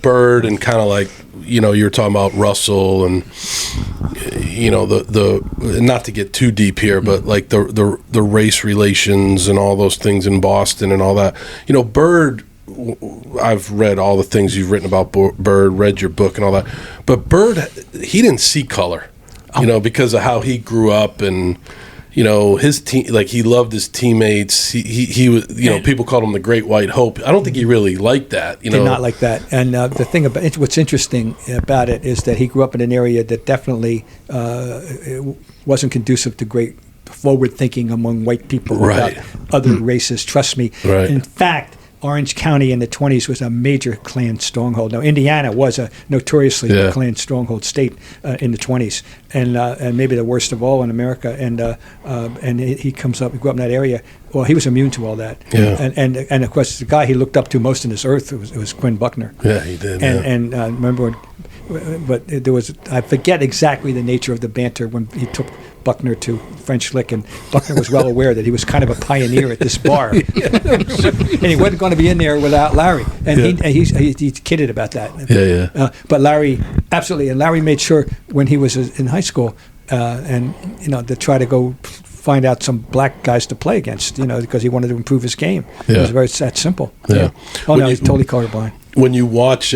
Bird and kind of like you're talking about Russell and the not to get too deep here, but like the race relations and all those things in Boston and all that. Bird. I've read all the things you've written about Bird, read your book and all that. But Bird, he didn't see color, because of how he grew up and, his team, like he loved his teammates. He was, people called him the Great White Hope. I don't think he really liked that, Did not like that. And the thing about it, what's interesting about it is that he grew up in an area that definitely wasn't conducive to great forward thinking among white people about other races. Trust me. Right. In fact, Orange County in the 20s was a major Klan stronghold. Now, Indiana was a notoriously Klan stronghold state in the 20s, and maybe the worst of all in America. And he grew up in that area. Well, he was immune to all that. Yeah. And of course, the guy he looked up to most in his earth was Quinn Buckner. Yeah, he did. And remember, but there was, I forget exactly the nature of the banter when he took Buckner to French Lick, and Buckner was well aware that he was kind of a pioneer at this bar, and he wasn't going to be in there without Larry, and he kidded about that. But Larry, absolutely, and Larry made sure when he was in high school, to try to go find out some black guys to play against, because he wanted to improve his game. It was that simple. He's totally colorblind. When you watch.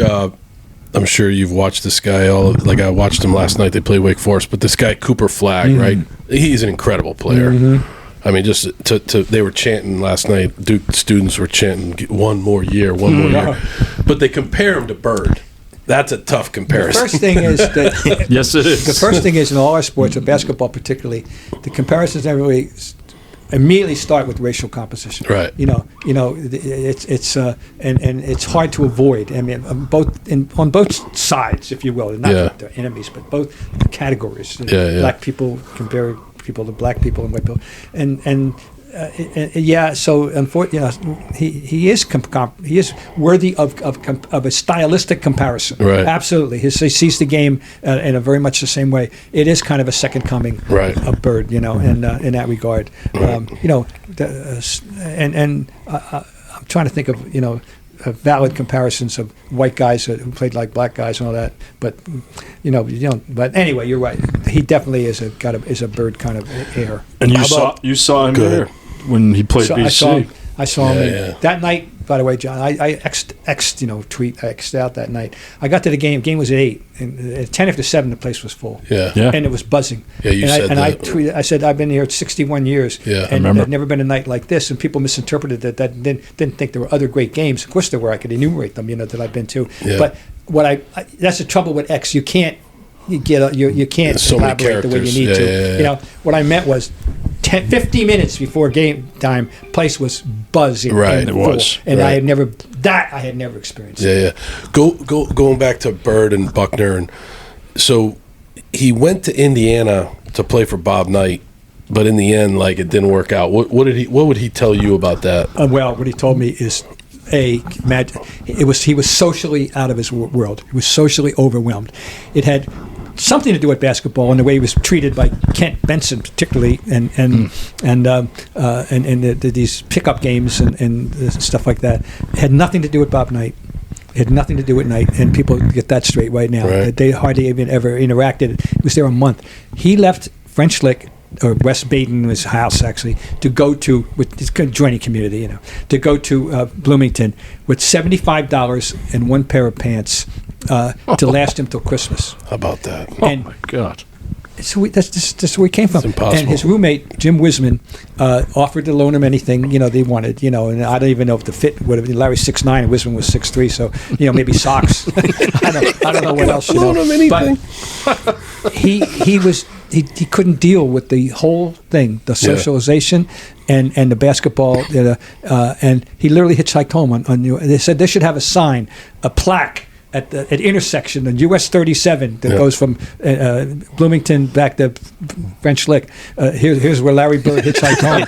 I'm sure you've watched this guy. I watched him last night. They play Wake Forest, but this guy Cooper Flagg, right? He's an incredible player. I mean, just they were chanting last night. Duke students were chanting, "One more year, one more year." But they compare him to Bird. That's a tough comparison. The first thing is that yes, it is. The first thing is in all our sports, but basketball particularly, the comparisons never really immediately start with racial composition. Right. It's and it's hard to avoid. I mean, on both sides, if you will, not that they're enemies, but both categories. Black people compare people to black people and white people, So unfortunately, he is worthy of a stylistic comparison. Right. Absolutely, he sees the game in a very much the same way. It is kind of a second coming of Bird, in that regard. Right. I'm trying to think of valid comparisons of white guys who played like black guys and all that. But But anyway, you're right. He definitely is a Bird kind of air. And you saw him there when he played BC. I saw him that night. By the way, John, I X'd out that night. I got to the game. Game was at 8, and at 10 after 7, the place was full. And it was buzzing. I tweeted. I said, I've been here 61 years, and I've never been a night like this. And people misinterpreted that. Didn't think there were other great games. Of course, there were. I could enumerate them, that I've been to. But that's the trouble with X. You can't can't so elaborate the way you need to. What I meant was 50 minutes before game time, place was buzzing. Right, it was. And I had never experienced. Going back to Bird and Buckner, and so he went to Indiana to play for Bob Knight, but in the end, like, it didn't work out. What would he tell you about that? Well, what he told me is, he was socially out of his world. He was socially overwhelmed. It had something to do with basketball and the way he was treated by Kent Benson, particularly, and these pickup games and stuff like that. It had nothing to do with Bob Knight. It had nothing to do with Knight, and people get that straight right now. Right. They hardly even ever interacted. He was there a month. He left French Lick, or West Baden, his house actually, to go to, with his joining community, to go to Bloomington with $75 and one pair of pants to last him till Christmas. How about that? And My God. so that's where he came from. It's impossible. And his roommate, Jim Wiseman, offered to loan him anything, they wanted, and I don't even know if the fit would have been. Larry's 6'9", and Wiseman was 6'3", so, maybe socks. I don't know what else, Loan him anything. But he couldn't deal with the whole thing, the socialization and the basketball, and he literally hitchhiked home on they said they should have a sign, a plaque at intersection on US 37 that goes from Bloomington back to French Lick. Here's where Larry Bird hitchhiked home.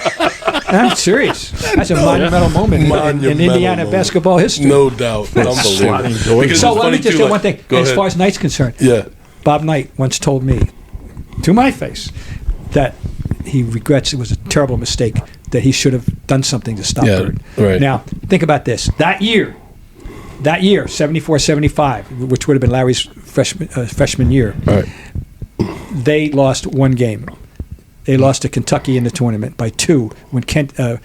I'm serious. That's a monumental moment in Indiana basketball history. No doubt. Unbelievable. Because So it's let funny me just too, say like- one thing. Go As ahead. far as Knight's concerned, Yeah. Bob Knight once told me, to my face, that he regrets it was a terrible mistake, that he should have done something to stop Bird. right. Now, think about this. That year, 74-75, which would have been Larry's freshman year, Right. they lost one game. They lost to Kentucky in the tournament by 2 when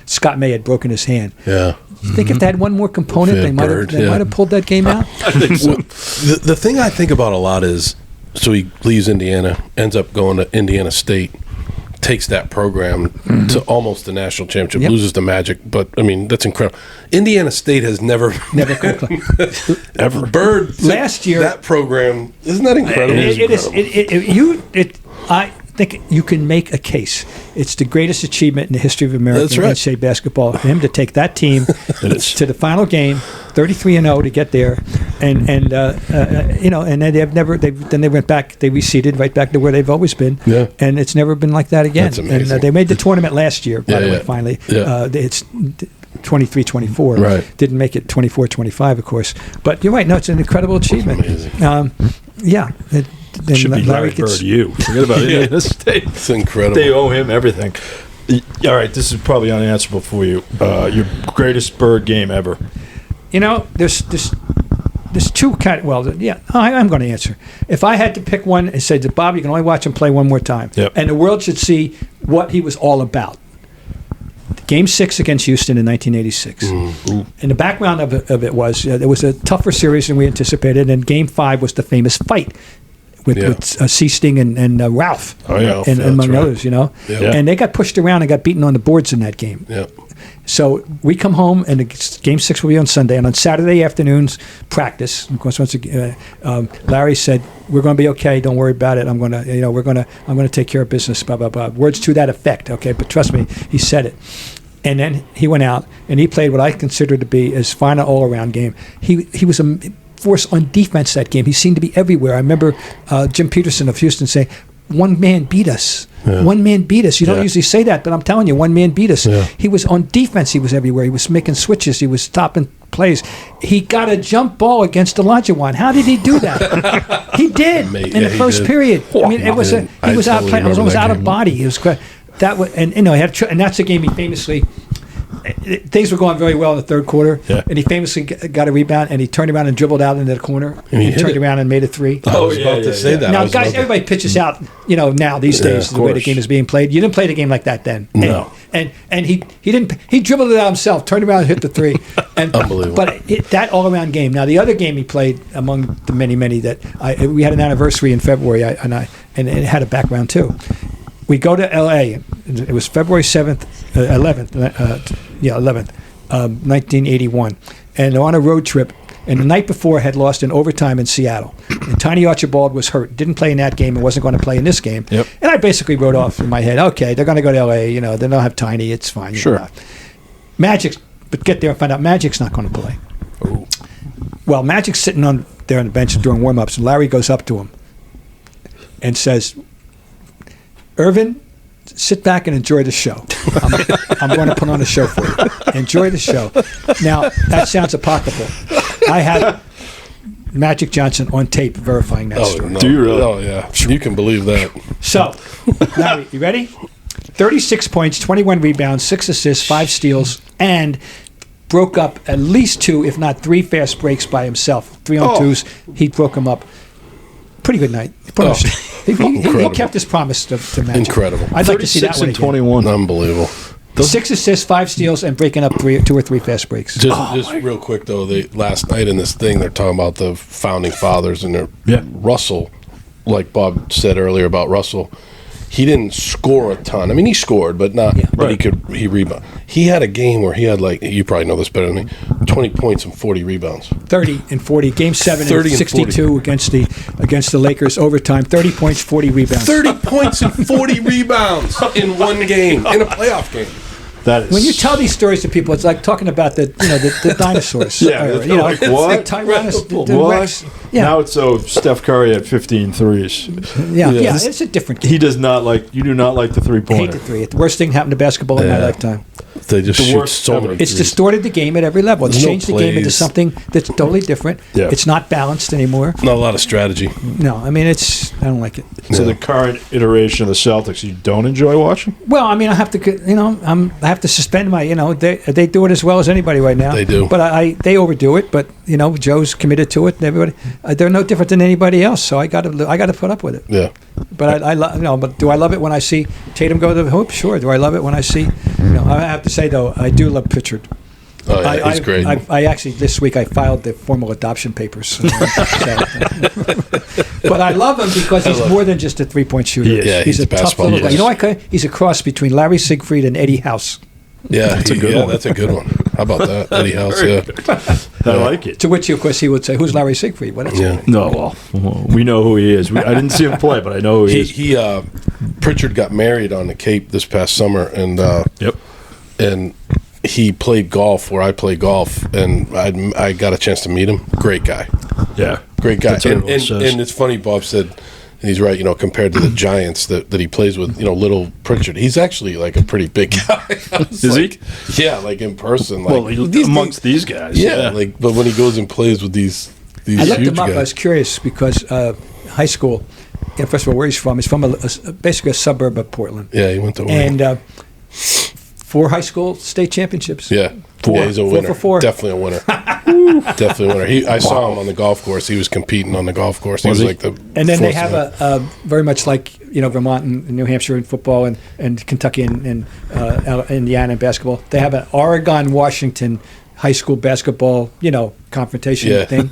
Scott May had broken his hand. Yeah. You think if they had one more component, Yeah, they might Bird, have pulled that game out? I think so. The thing I think about a lot is, so he leaves Indiana, ends up going to Indiana State, takes that program to almost the national championship, Yep. loses to Magic, but I mean, that's incredible. Indiana State has never Ever. Bird took Last year- that program, isn't that incredible? I think you can make a case. It's the greatest achievement in the history of American That's right. NCAA basketball for him to take that team to the final game, 33-0 to get there, and then they went back. They receded right back to where they've always been, Yeah. and it's never been like that again. That's amazing. And they made the tournament last year, by the way. Yeah. Finally, Yeah. it's 23-24. Right. Didn't make it 24-25, of course. But you're right. No, it's an incredible achievement. Amazing. Yeah. Then Should be Larry gets- Bird. You forget about Indiana State. It's incredible. They owe him everything. All right, this is probably unanswerable for you. Your greatest Bird game ever. There's two kind. I'm going to answer. If I had to pick one and say to Bob, you can only watch him play one more time, Yep. and the world should see what he was all about. Game 6 against Houston in 1986. And the background of it was there was a tougher series than we anticipated, and Game 5 was the famous fight with Seasting and Ralph, Oh, yeah. and That's among right. others, Yeah. And they got pushed around and got beaten on the boards in that game. Yeah. So we come home, and Game 6 will be on Sunday, and on Saturday afternoons practice. Of course, once again, Larry said, "We're going to be okay. Don't worry about it. I'm going to take care of business." Blah blah blah. Words to that effect. Okay, but trust me, he said it. And then he went out and he played what I consider to be his final all-around game. He was a force on defense that game. He seemed to be everywhere. I remember Jim Peterson of Houston saying, "One man beat us. Yeah. One man beat us." You don't Yeah. usually say that, but I'm telling you, one man beat us. Yeah. He was on defense. He was everywhere. He was making switches. He was stopping plays. He got a jump ball against Olajuwon. How did he do that? He did in the he first did. period. I mean, it was I he was out totally playing. He was remember almost that out of game. body. He was that was, and and that's a game he famously. Things were going very well in the third quarter, Yeah. and he famously got a rebound, and he turned around and dribbled out into the corner, And he and hit turned it. around and made a 3. I was yeah, about to yeah, say yeah. that. I Now, was guys, about to- everybody pitches out, now these days, of the way the course. game is being played. You didn't play the game like that then. No. And he didn't. He dribbled it out himself, turned around and hit the 3. And, Unbelievable. But that all-around game. Now, the other game he played, among the many that we had an anniversary in February, and it had a background too. We go to L.A. It was February 11th, 1981, and they're on a road trip. And the night before, had lost in overtime in Seattle. And Tiny Archibald was hurt, didn't play in that game, and wasn't going to play in this game. Yep. And I basically wrote off in my head, okay, they're going to go to L.A. They don't have Tiny, it's fine. Sure. But get there and find out Magic's not going to play. Well, Magic's sitting there on the bench during warm-ups, and Larry goes up to him and says, "Earvin, sit back and enjoy the show. I'm going to put on a show for you. Enjoy the show. Now, that sounds apocryphal. I had Magic Johnson on tape verifying that story. No. Do you really? Oh, yeah. You can believe that. So, Larry, you ready? 36 points, 21 rebounds, 6 assists, 5 steals, and broke up at least 2, if not 3 fast breaks by himself. 3-on-2s, he broke them up. Pretty good night. He kept his promise to Magic. Incredible. I'd like to see that 36 one and again. 21. Unbelievable. 6 assists, 5 steals, and breaking up 2 or 3 fast breaks. Just real quick, though, last night in this thing, they're talking about the founding fathers, and Russell, like Bob said earlier about Russell, he didn't score a ton. I mean, he scored, but not. Yeah. But he rebounded. He had a game where he had, like, you probably know this better than me, 20 points and 40 rebounds. 30 and 40. Game 7 30 and and 62 against the Lakers. Overtime. 30 points, 40 rebounds. 30 points and 40 rebounds in one game, in a playoff game. That is When you tell these stories to people, it's like talking about the dinosaurs. Yeah, Or, they're like, what? The Tyrannosaurus. the What? Rex. Yeah. Now it's Steph Curry at 15 threes. Yeah, it's a different game. He does not like. You do not like the I hate three-pointer. the 3. It's the worst thing happened to basketball in my lifetime. They just The shoot worst so ever. many It's threes. distorted the game at every level. It's There's no changed the game into plays. something that's totally different. Yeah. It's not balanced anymore. Not a lot of strategy. No, I mean, I don't like it. So Yeah. the current iteration of the Celtics, you don't enjoy watching? Well, I mean, I have to, I have to suspend my, they do it as well as anybody right now. They do. But they overdo it. But Joe's committed to it. And everybody, they're no different than anybody else. So I got to put up with it. Yeah. But but do I love it when I see Tatum go to the hoop? Sure. Do I love it when I see? I have to say though, I do love Pritchard. Oh, yeah, he's great. I actually this week I filed the formal adoption papers. But I love him because he's more than just a 3-point shooter. Yeah, he's a tough basketball little guy. player. He's a cross between Larry Siegfried and Eddie House. Yeah, That's a good one. That's a good one. How about that? Eddie House, yeah. I like it. To which, of course, he would say, "Who's Larry Siegfried?" Well, that's Yeah. No, well, we know who he is. I didn't see him play, but I know who he is. Pritchard got married on the Cape this past summer, and Yep. and he played golf where I play golf, and I got a chance to meet him. Great guy, Yeah. great guy. That's what And everyone says. it's funny, Bob said, and he's right. Compared to the Giants that he plays with, little Pritchard, he's actually like a pretty big guy. Is he? Yeah, like in person. Like, Well, amongst these guys. yeah, but when he goes and plays with these I looked huge him up. guys. I was curious because high school. First of all, where he's from? He's from basically a suburb of Portland. Yeah, he went to Oregon. And 4 high school state championships. Yeah. Yeah, he's a 4 winner. for 4. Definitely a winner. Definitely a winner. I saw him on the golf course. He was competing on the golf course. He was he? like the. And then they fourth have guy. a very much like Vermont and New Hampshire in football and Kentucky and Indiana in basketball. They have an Oregon Washington high school basketball confrontation thing.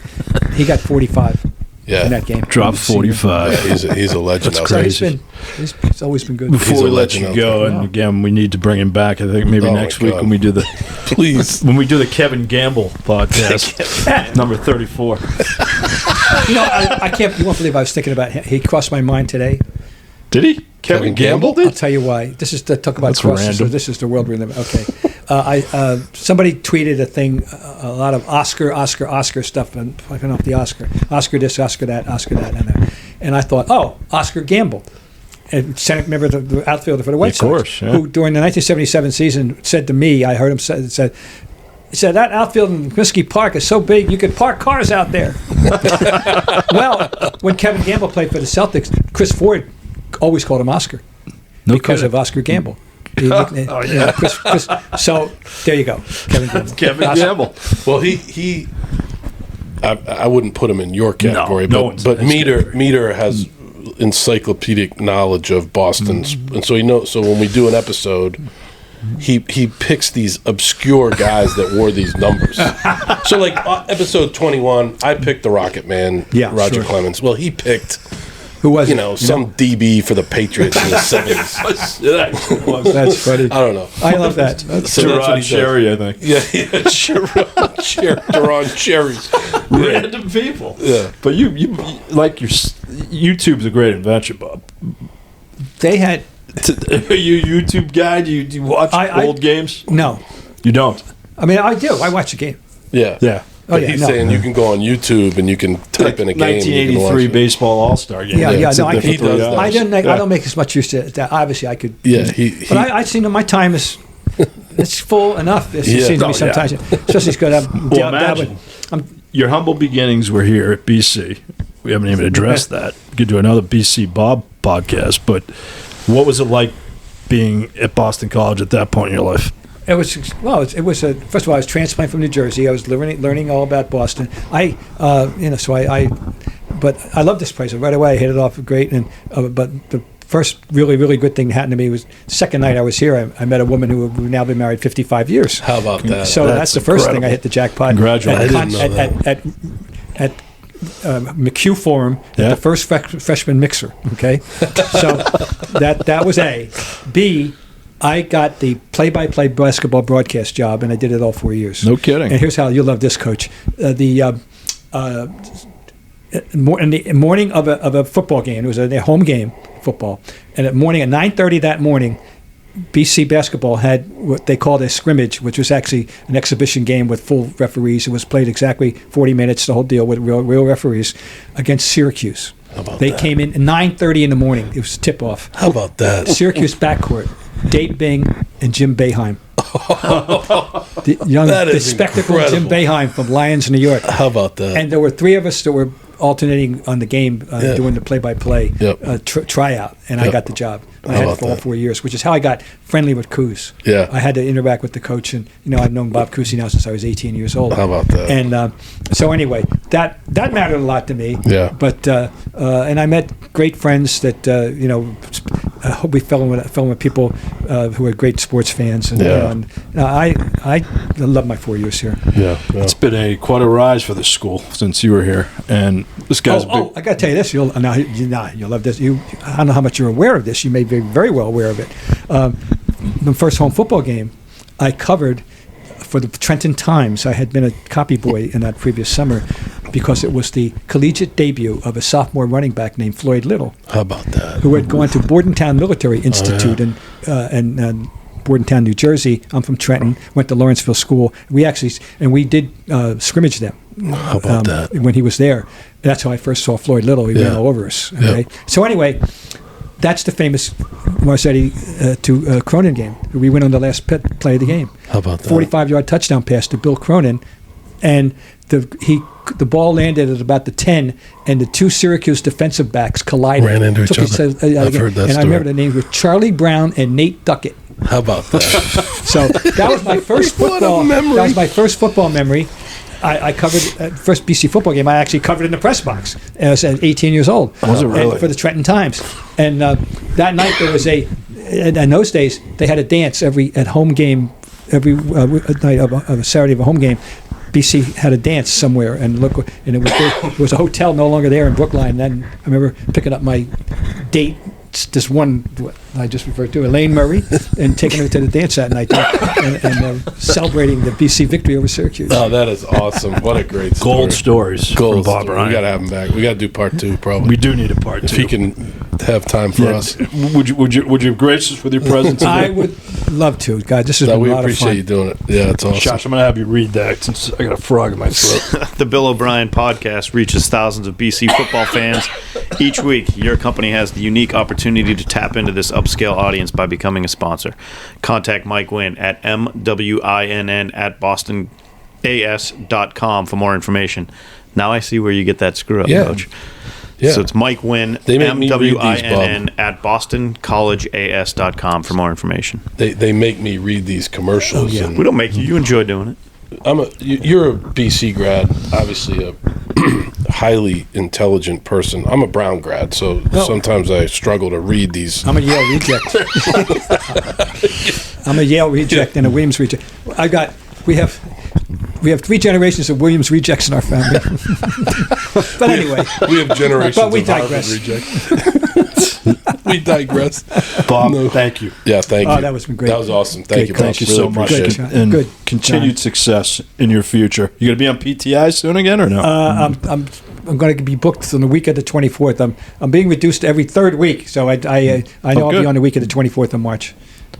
He got 45 in that game. Drop 45. Yeah, he's a legend. That's out So there. crazy. he's always been good. Before He's a we let legend you out go, there. and again, we need to bring him back. I think maybe Oh, next my week God. when we do the Please. when we do the Kevin Gamble podcast, number 34. I can't. You won't believe I was thinking about him. He crossed my mind today. Did he? Kevin Gamble I'll did? tell you why. This is the talk about That's crosses. random. So this is the world we're living. Okay, somebody tweeted a thing, a lot of Oscar stuff, and I don't know if the Oscar this, Oscar that, and I thought, oh, Oscar Gamble. And remember the outfielder for the White Of Sox, course, yeah. who during the 1977 season said to me, I heard him say, he said, that outfield in Whiskey Park is so big you could park cars out there. Well, when Kevin Gamble played for the Celtics, Chris Ford always called him Oscar because of Oscar Gamble. Chris, so there you go, Kevin Gamble. Kevin Gamble. Well, he I wouldn't put him in your category, no one's but in his Meter has encyclopedic knowledge of Boston's, and so he knows. So when we do an episode, he picks these obscure guys that wore these numbers. So like episode 21, I picked the Rocket Man, Roger sure. Clemens. Well, he picked Who was it? some DB for the Patriots in the 70s. That's funny. I don't know. I love that. So that's what Gerard he does. Cherry, I think. Yeah, Duron Cherry. Random people. Yeah. But you like YouTube's a great invention, Bob. They had Are you a YouTube guy? Do you watch I- old games? no. You don't. I mean, I do. I watch the game. Yeah. Yeah. But he's saying you can go on YouTube and you can type in a game. 1983 baseball All-Star game. Yeah. No, he does that. I don't make as much use of that. Obviously, I could. Yeah, but I seen my time is it's full enough. It seems to me sometimes, especially it's good. Imagine your humble beginnings were here at BC. We haven't even addressed that. We could do another BC Bob podcast. But what was it like being at Boston College at that point in your life? It was first of all, I was transplanted from New Jersey. I was learning all about Boston. But I love this place. Right away, I hit it off great. And but the first really, really good thing that happened to me was the second night I was here. I met a woman who we've now been married 55 years. How about that? So that's the first thing. I hit the jackpot. Congratulations! At McHugh Forum, at the first freshman mixer. Okay, so that was A. B. I got the play-by-play basketball broadcast job, and I did it all 4 years. No kidding. And here's how you'll love this, Coach. In the morning of a football game, it was a home game, football, and at 9:30 that morning, BC basketball had what they called a scrimmage, which was actually an exhibition game with full referees. It was played exactly 40 minutes, the whole deal, with real referees, against Syracuse. They came in at 9:30 in the morning. It was tip-off. How about that? Syracuse backcourt, Dave Bing and Jim Boeheim. The spectacle Jim Boeheim from Lions, New York. How about that? And there were three of us that were alternating on the game, doing the play-by-play tryout, and I got the job. I had it for all 4 years, which is how I got friendly with Coos. Yeah, I had to interact with the coach, and I've known Bob Cousy now since I was 18 years old. How about that? And so anyway, that mattered a lot to me. Yeah. But and I met great friends that I hope we fell in with people who are great sports fans. And, I love my 4 years here. Yeah. It's been quite a rise for this school since you were here, and this guy's big. I got to tell you this. You'll love this. I don't know how much you're aware of this. You may be very well aware of it. The first home football game I covered for the Trenton Times. I had been a copy boy in that previous summer because it was the collegiate debut of a sophomore running back named Floyd Little. How about that? Who had gone to Bordentown Military Institute in Bordentown, New Jersey. I'm from Trenton. Went to Lawrenceville School. We did scrimmage them. How about that? When he was there. That's how I first saw Floyd Little. He ran all over us. Okay? So anyway, that's the famous Marsetti to Cronin game. We went on the last play of the game. How about that? 45-yard touchdown pass to Bill Cronin, and the ball landed at about the 10, and the two Syracuse defensive backs collided. Ran into each other. I've heard that story. I remember the names were Charlie Brown and Nate Duckett. How about that? So that was my first football memory. That was my first football memory. I covered first BC football game. I actually covered in the press box. I was 18 years old. Was it really? For the Trenton Times. And that night there was in those days they had a dance at home game every night of a Saturday of a home game. BC had a dance somewhere, and it was a hotel no longer there in Brookline. And then I remember picking up my date, this one I just referred to, Elaine Murray, and taking her to the dance that night and celebrating the BC victory over Syracuse. Oh, that is awesome! What a great story. Gold stories from Bob Ryan. We got to have him back. We got to do part 2 probably. We do need a part 2 if he can have time for us. Would you grace us with your presence? I would love to. God, this has been a lot of fun. We appreciate you doing it. Yeah, it's awesome. Josh, I'm going to have you read that since I got a frog in my throat. The Bill O'Brien podcast reaches thousands of BC football fans each week. Your company has the unique opportunity to tap into this upscale audience by becoming a sponsor. Contact Mike Wynn at MWINN@bostonas.com for more information. Now I see where you get that screw up, Coach. Yeah. So it's Mike Wynn, MWINN @bostoncollegeas.com for more information. They make me read these commercials. Oh, yeah. We don't make you. You enjoy doing it. You're a BC grad, obviously a highly intelligent person. I'm a Brown grad, so sometimes I struggle to read these. I'm a Yale reject. I'm a Yale reject and a Williams reject. We have 3 generations of Williams rejects in our family. But anyway, we have generations but we of digress. Harvard rejects. We digress. Bob, thank you. Yeah, thank you. Oh, that was great. That was awesome. Thank you, Bob. Thank you so much. And continued success in your future. You going to be on PTI soon again or no? I'm going to be booked on the week of the 24th. I'm being reduced every third week, so I know I'll be on the week of the 24th of March.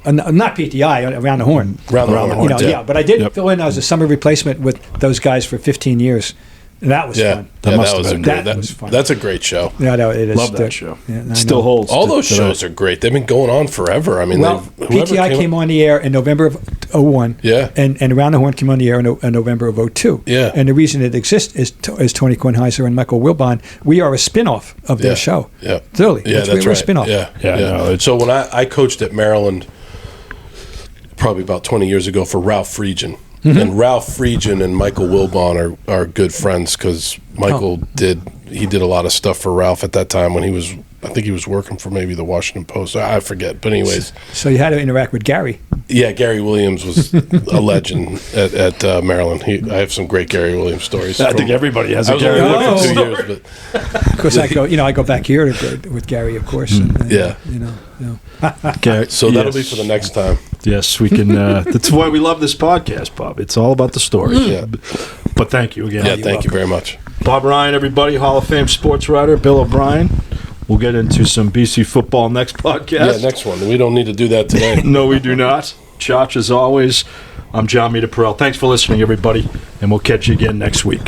Not PTI, around the horn. Around the horn. You know, yeah. But I did fill in as a summer replacement with those guys for 15 years. And that was fun. That must have was been great. that was fun. That's a great show. Yeah, no, it is. Love that show. Yeah, I Still know. holds. All those today. shows are great. They've been going on forever. I mean, Well, PTI came on the air in November of 01. Yeah. And Around the Horn came on the air in November of 02. Yeah. And the reason it exists is Tony Kornheiser and Michael Wilbon. We are a spin-off of their show. Yeah. Literally. Yeah, that's we're right. a spin-off. Yeah. Yeah, no, so when I coached at Maryland, probably about 20 years ago, for Ralph Friedgen. And Ralph Friedgen and Michael Wilbon are good friends because Michael did a lot of stuff for Ralph at that time when I think he was working for maybe the Washington Post. I forget. But anyways. So you had to interact with Gary. Yeah, Gary Williams was a legend at Maryland. I have some great Gary Williams stories. I think everybody has I a was Gary only Williams there for 2 story. years, but Of course, I go back here with Gary, of course. And, Yeah. You know. Gary, so that'll be yes. for the next time. Yes, we can. That's why we love this podcast, Bob. It's all about the stories. Yeah. But thank you again. Yeah, thank you very much. Bob Ryan, everybody, Hall of Fame sports writer, Bill O'Brien. We'll get into some BC football next podcast. Yeah, next one. We don't need to do that today. No, we do not. Ciaccio, as always, I'm John Meterparel. Thanks for listening, everybody, and we'll catch you again next week.